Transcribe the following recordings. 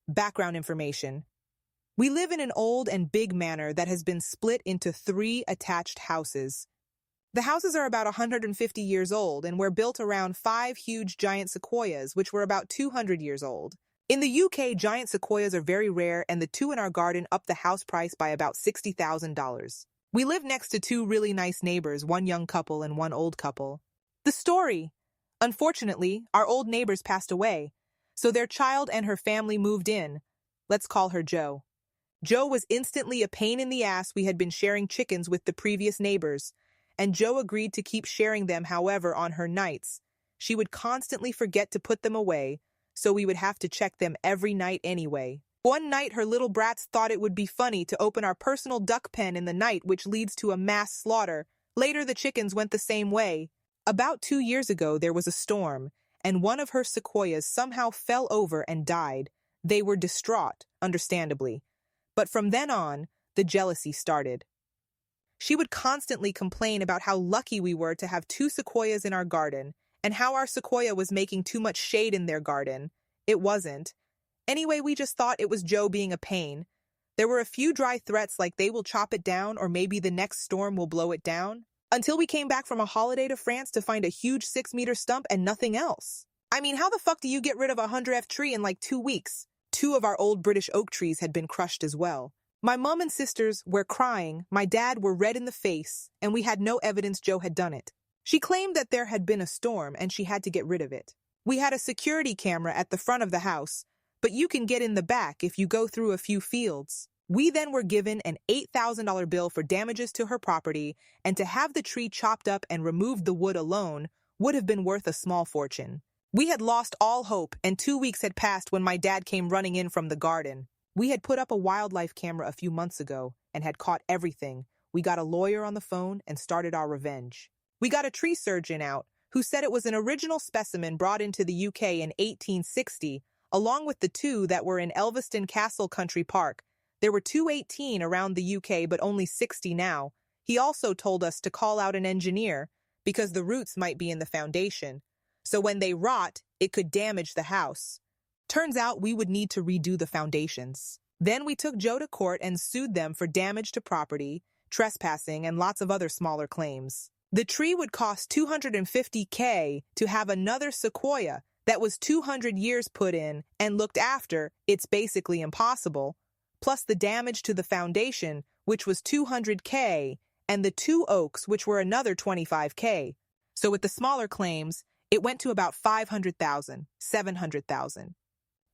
Background information. We live in an old and big manor that has been split into 3 attached houses. The houses are about 150 years old and were built around 5 huge giant sequoias, which were about 200 years old. In the UK, giant sequoias are very rare, and the 2 in our garden upped the house price by about $60,000. We live next to 2 really nice neighbors, one young couple and one old couple. The story. Unfortunately, our old neighbors passed away, so their child and her family moved in. Let's call her Jo. Jo was instantly a pain in the ass. We had been sharing chickens with the previous neighbors, and Jo agreed to keep sharing them. However, on her nights, she would constantly forget to put them away, so we would have to check them every night anyway. One night, her little brats thought it would be funny to open our personal duck pen in the night, which leads to a mass slaughter. Later, the chickens went the same way. About 2 years ago, there was a storm, and one of her sequoias somehow fell over and died. They were distraught, understandably. But from then on, the jealousy started. She would constantly complain about how lucky we were to have 2 sequoias in our garden, and how our sequoia was making too much shade in their garden. It wasn't. Anyway, we just thought it was Jo being a pain. There were a few dry threats like they will chop it down or maybe the next storm will blow it down. Until we came back from a holiday to France to find a huge 6-meter stump and nothing else. I mean, how the fuck do you get rid of a 100F tree in like 2 weeks? 2 of our old British oak trees had been crushed as well. My mom and sisters were crying, my dad were red in the face, and we had no evidence Jo had done it. She claimed that there had been a storm and she had to get rid of it. We had a security camera at the front of the house, but you can get in the back if you go through a few fields. We then were given an $8,000 bill for damages to her property, and to have the tree chopped up and removed the wood alone would have been worth a small fortune. We had lost all hope, and 2 weeks had passed when my dad came running in from the garden. We had put up a wildlife camera a few months ago and had caught everything. We got a lawyer on the phone and started our revenge. We got a tree surgeon out who said it was an original specimen brought into the UK in 1860, along with the 2 that were in Elveston Castle Country Park. There were 218 around the UK, but only 60 now. He also told us to call out an engineer because the roots might be in the foundation. So when they rot, it could damage the house. Turns out we would need to redo the foundations. Then we took Jo to court and sued them for damage to property, trespassing, and lots of other smaller claims. The tree would cost $250K to have another sequoia that was 200 years put in and looked after. It's basically impossible. Plus the damage to the foundation, which was $200K, and the 2 oaks, which were another $25K. So with the smaller claims, it went to about $500,000, $700,000.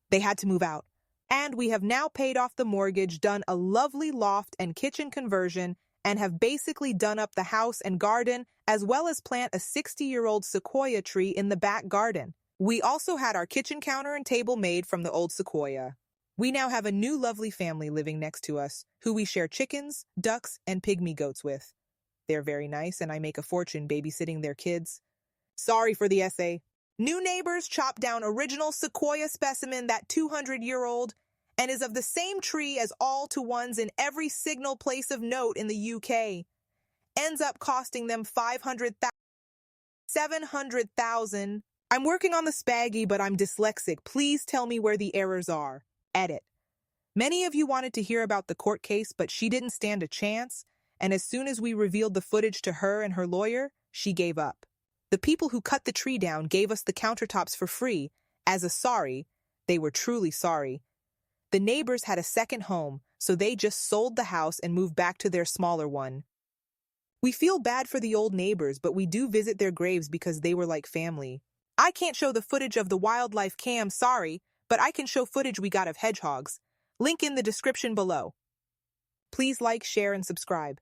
They had to move out. And we have now paid off the mortgage, done a lovely loft and kitchen conversion, and have basically done up the house and garden, as well as plant a 60-year-old sequoia tree in the back garden. We also had our kitchen counter and table made from the old sequoia. We now have a new lovely family living next to us, who we share chickens, ducks, and pygmy goats with. They're very nice, and I make a fortune babysitting their kids. Sorry for the essay. New neighbors chopped down original sequoia specimen, that 200-year-old, and is of the same tree as all to ones in every signal place of note in the UK. Ends up costing them $500,000, $700,000. I'm working on the spaggy, but I'm dyslexic. Please tell me where the errors are. Edit. Many of you wanted to hear about the court case, but she didn't stand a chance, and as soon as we revealed the footage to her and her lawyer, she gave up. The people who cut the tree down gave us the countertops for free. As a sorry, they were truly sorry. The neighbors had a second home, so they just sold the house and moved back to their smaller one. We feel bad for the old neighbors, but we do visit their graves because they were like family. I can't show the footage of the wildlife cam, sorry, but I can show footage we got of hedgehogs. Link in the description below. Please like, share, and subscribe.